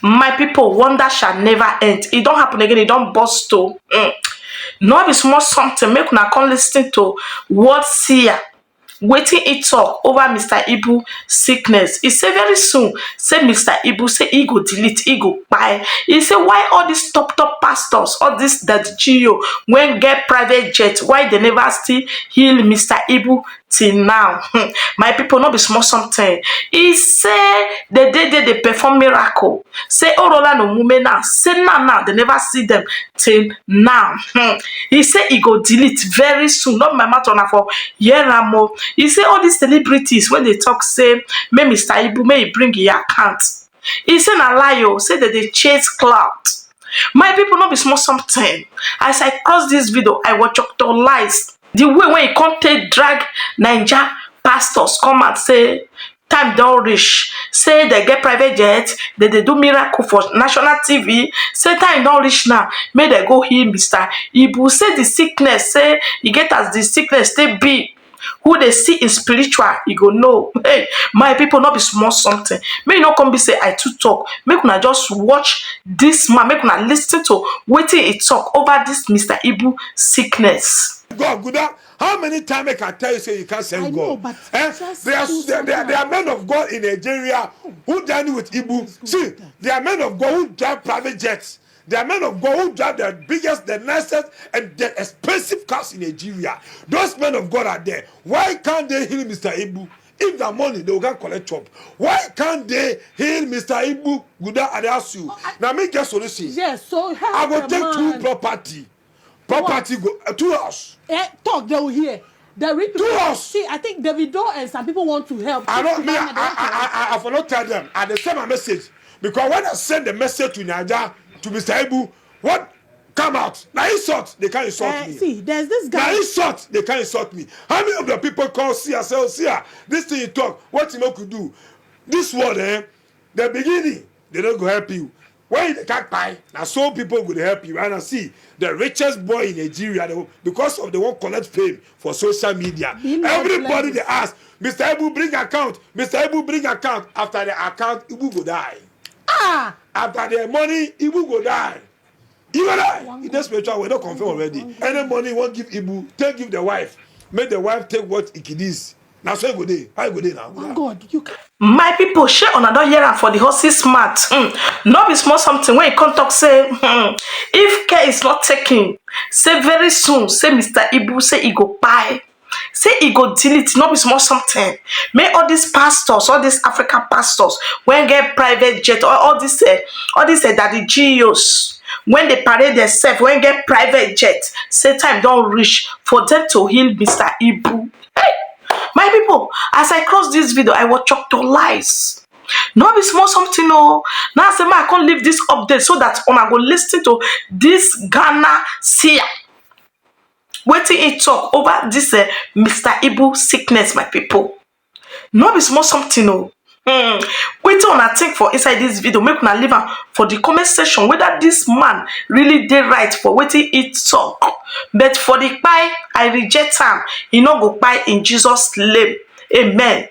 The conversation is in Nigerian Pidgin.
My people, wonder shall never end. It don't happen again. It don't burst to. No be small something. Make una come listen to what seer wetin e talk over Mr Ibu sickness. He say very soon, say Mr Ibu say he go delete, he go kpai. He say why all these top pastors, all this that GO when get private jet, why they never still heal Mr Ibu till now? My people, no be small something. He say they perform miracle. Say Orola no mume now. Say now they never see them till now. He say he go delete very soon. Not my matter na for Yeramo. He say all these celebrities when they talk say may Mr Ibu may he bring your account. He say na lie o. Say that they chase clout. My people, no be small something. As I cross this video, I watch Dr. Lies. The way when he come take drag Naija pastors come and say time don't reach. Say they get private jet, they do miracle for national TV. Say time don't reach now. May they go heal Mr Ibu. Say the sickness, say he get as the sickness they be. Who they see in spiritual, you go know. Hey, my people, not be small something. May you not come be say I too talk. Make una just watch this man. Make una listen to waiting he talk over this Mr Ibu sickness. God, good. How many times I can tell you say you can't send God? There are men of God in Nigeria who dine with Ibu. See, there are men of God who drive private jets. There are men of God who drive the biggest, the nicest, and the expensive cars in Nigeria. Those men of God are there. Why can't they heal Mr. Ibu? If the money, they will get collect chop. Why can't they heal Mr. Ibu? Good, I ask you. Now, make a solution. Yes, so I will take two property. Property go 2 house. Talk, they will hear. The rich people. 2 house. See, I think Davido and some people want to help. I will not tell them. I send my message. Because when I send the message to Naija, to Mr. Ibu, what come out? Now insult, they can't insult me. See, there's this guy. Now insult, they can't insult me. How many of the people call Seer, say, Seer, this thing you talk, what you know could do? This word, the beginning, they don't go help you. When they can't buy, now some people will help you. And I see the richest boy in Nigeria, because of the one collect fame for social media. Everybody they ask, Mr. Ibu bring account, Mr. Ibu bring account. After the account, Ibu go die. After the money, Ibu go die. He will die. In the spiritual way, don't confirm already. Any money won't give Ibu, give the wife. Make the wife take what it is. Now so go there. How go there now? Oh God, you can. My people, share on another year for the horses smart. Not be small something when you come talk say if care is not taken, say very soon, say Mr. Ibu say he go buy. Say he go delete, not be small something. May all these pastors, all these African pastors, when get private jet, or all this daddy GOs, when they parade themselves, when get private jet, say time don't reach for them to heal Mr. Ibu. Hey, my people, as I cross this video, I will talk to lies. No be small something, no. Now say I can't leave this update so that I go listen to this Ghana seer. Waiting it talk over this Mr. Ibu sickness, my people. No be small something, no. Waiting on a think for inside this video. Make una leave am for the comment section whether this man really did right for waiting it talk. But for the pie, I reject him. He no go buy in Jesus' name. Amen.